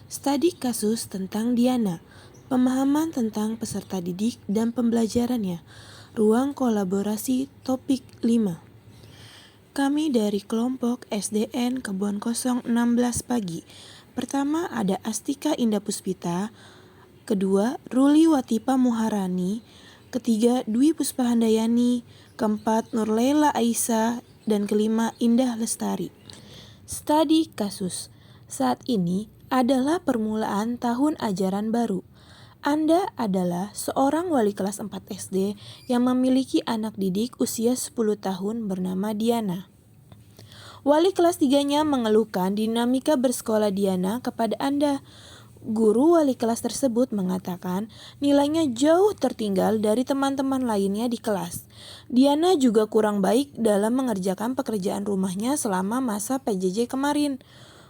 Studi kasus tentang Diana, pemahaman tentang peserta didik dan pembelajarannya, ruang kolaborasi topik 5. Kami dari kelompok SDN Kebon Kosong 16 pagi. Pertama ada Astika Indah Puspita, kedua Ruli Watipa Muharani, ketiga Dwi Puspahandayani, keempat Nurlela Aisyah, dan kelima Indah Lestari. Studi kasus. Saat ini adalah permulaan tahun ajaran baru. Anda adalah seorang wali kelas 4 SD yang memiliki anak didik usia 10 tahun bernama Diana. Wali kelas 3-nya mengeluhkan dinamika bersekolah Diana kepada Anda. Guru wali kelas tersebut mengatakan nilainya jauh tertinggal dari teman-teman lainnya di kelas. Diana juga kurang baik dalam mengerjakan pekerjaan rumahnya selama masa PJJ kemarin.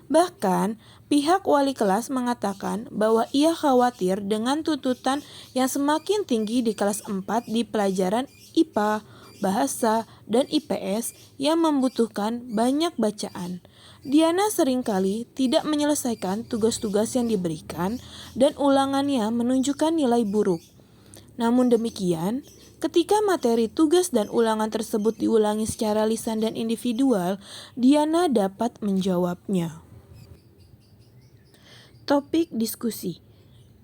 Bahkan, pihak wali kelas mengatakan bahwa ia khawatir dengan tuntutan yang semakin tinggi di kelas 4 di pelajaran IPA, bahasa, dan IPS yang membutuhkan banyak bacaan. Diana seringkali tidak menyelesaikan tugas-tugas yang diberikan dan ulangannya menunjukkan nilai buruk. Namun demikian, ketika materi tugas dan ulangan tersebut diulangi secara lisan dan individual, Diana dapat menjawabnya. Topik diskusi.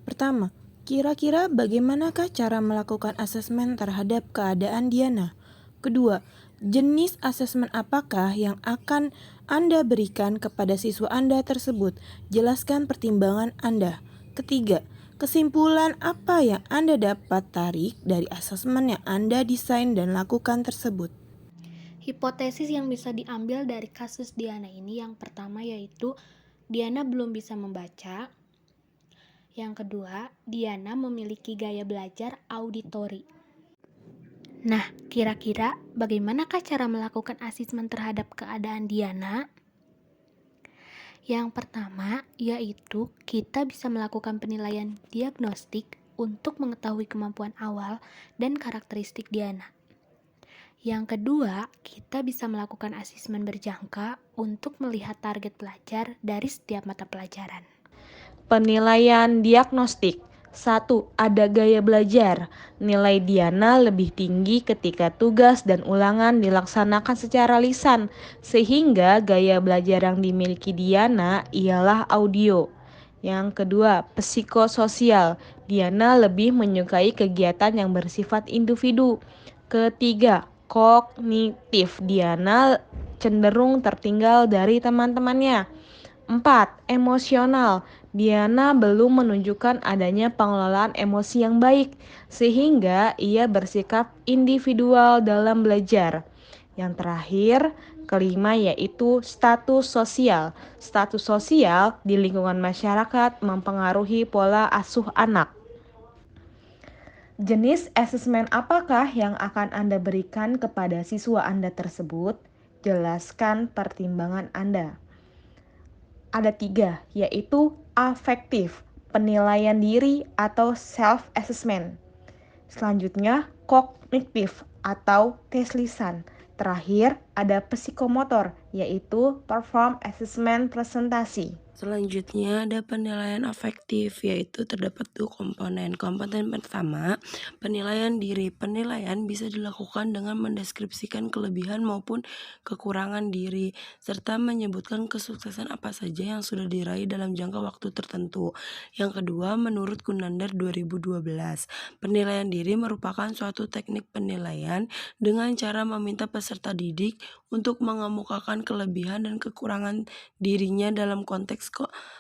Pertama, kira-kira bagaimanakah cara melakukan asesmen terhadap keadaan Diana? Kedua, jenis asesmen apakah yang akan Anda berikan kepada siswa Anda tersebut? Jelaskan pertimbangan Anda. Ketiga, kesimpulan apa yang Anda dapat tarik dari asesmen yang Anda desain dan lakukan tersebut? Hipotesis yang bisa diambil dari kasus Diana ini yang pertama yaitu Diana belum bisa membaca. Yang kedua, Diana memiliki gaya belajar auditori. Nah, kira-kira bagaimanakah cara melakukan asesmen terhadap keadaan Diana? Yang pertama, yaitu kita bisa melakukan penilaian diagnostik untuk mengetahui kemampuan awal dan karakteristik Diana. Yang kedua, kita bisa melakukan asesmen berjangka untuk melihat target pelajar dari setiap mata pelajaran. Penilaian diagnostik. 1. Ada gaya belajar. Nilai Diana lebih tinggi ketika tugas dan ulangan dilaksanakan secara lisan, sehingga gaya belajar yang dimiliki Diana ialah audio. Yang kedua, psikososial. Diana lebih menyukai kegiatan yang bersifat individu. Ketiga, kognitif. Diana cenderung tertinggal dari teman-temannya. 4. Emosional. Diana belum menunjukkan adanya pengelolaan emosi yang baik, sehingga ia bersikap individual dalam belajar. Yang terakhir, kelima yaitu status sosial. Status sosial di lingkungan masyarakat mempengaruhi pola asuh anak. Jenis asesmen apakah yang akan Anda berikan kepada siswa Anda tersebut? Jelaskan pertimbangan Anda. Ada 3, yaitu afektif, penilaian diri atau self-assessment. Selanjutnya, kognitif atau tes lisan. Terakhir, ada psikomotor, yaitu perform assessment presentasi. Selanjutnya ada penilaian afektif, yaitu terdapat 2 komponen. Komponen pertama, penilaian diri. Penilaian bisa dilakukan dengan mendeskripsikan kelebihan maupun kekurangan diri, serta menyebutkan kesuksesan apa saja yang sudah diraih dalam jangka waktu tertentu. Yang kedua, menurut Gunandar 2012, penilaian diri merupakan suatu teknik penilaian dengan cara meminta peserta didik untuk mengemukakan kelebihan dan kekurangan dirinya dalam konteks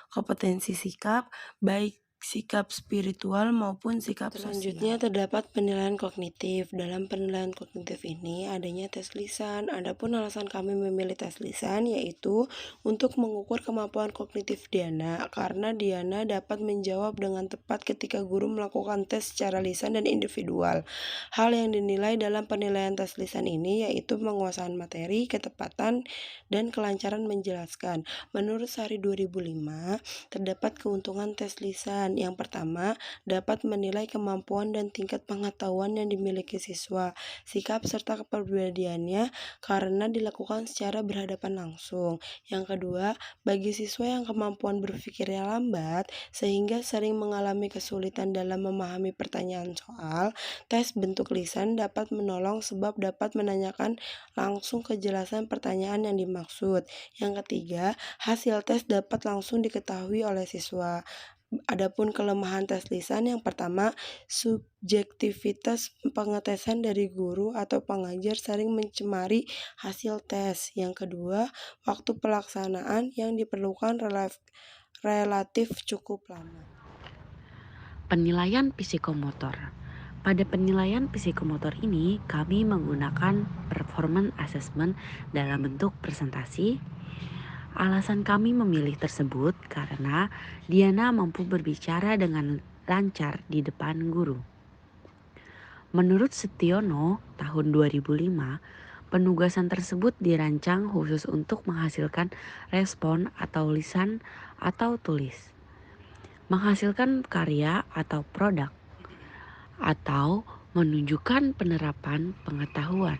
kompetensi sikap, baik sikap spiritual maupun sikap sosial. Selanjutnya terdapat penilaian kognitif. Dalam penilaian kognitif ini adanya tes lisan. Adapun alasan kami memilih tes lisan yaitu untuk mengukur kemampuan kognitif Diana, karena Diana dapat menjawab dengan tepat ketika guru melakukan tes secara lisan dan individual. Hal yang dinilai dalam penilaian tes lisan ini yaitu penguasaan materi, ketepatan, dan kelancaran menjelaskan. Menurut Sari 2005, terdapat keuntungan tes lisan. lisan. Yang pertama, dapat menilai kemampuan dan tingkat pengetahuan yang dimiliki siswa, sikap serta kepribadiannya karena dilakukan secara berhadapan langsung. Yang kedua, bagi siswa yang kemampuan berpikirnya lambat sehingga sering mengalami kesulitan dalam memahami pertanyaan soal, tes bentuk lisan dapat menolong sebab dapat menanyakan langsung kejelasan pertanyaan yang dimaksud. Yang ketiga, hasil tes dapat langsung diketahui oleh siswa. Adapun kelemahan tes lisan yang pertama, subjektivitas pengetesan dari guru atau pengajar sering mencemari hasil tes. Yang kedua, waktu pelaksanaan yang diperlukan relatif cukup lama. Penilaian psikomotor. Pada penilaian psikomotor ini, kami menggunakan performance assessment dalam bentuk presentasi. Alasan kami memilih tersebut karena Diana mampu berbicara dengan lancar di depan guru. Menurut Setiono, tahun 2005, penugasan tersebut dirancang khusus untuk menghasilkan respon atau lisan atau tulis, menghasilkan karya atau produk, atau menunjukkan penerapan pengetahuan.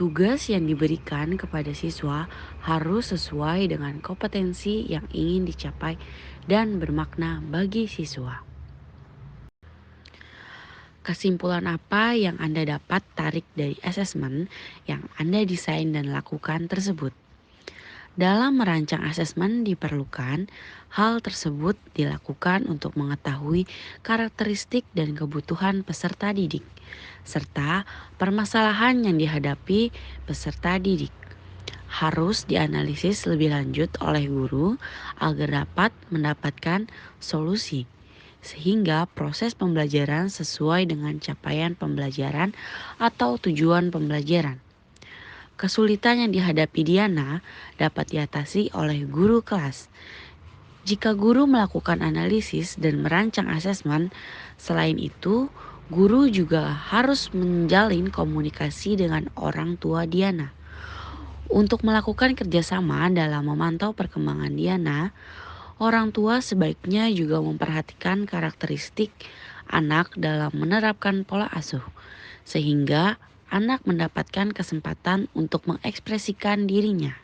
Tugas yang diberikan kepada siswa harus sesuai dengan kompetensi yang ingin dicapai dan bermakna bagi siswa. Kesimpulan apa yang Anda dapat tarik dari asesmen yang Anda desain dan lakukan tersebut? Dalam merancang asesmen diperlukan hal tersebut dilakukan untuk mengetahui karakteristik dan kebutuhan peserta didik, serta permasalahan yang dihadapi peserta didik. Harus dianalisis lebih lanjut oleh guru agar dapat mendapatkan solusi, sehingga proses pembelajaran sesuai dengan capaian pembelajaran atau tujuan pembelajaran. Kesulitan yang dihadapi Diana dapat diatasi oleh guru kelas. Jika guru melakukan analisis dan merancang asesmen, selain itu, guru juga harus menjalin komunikasi dengan orang tua Diana. Untuk melakukan kerjasama dalam memantau perkembangan Diana, orang tua sebaiknya juga memperhatikan karakteristik anak dalam menerapkan pola asuh, sehingga anak mendapatkan kesempatan untuk mengekspresikan dirinya.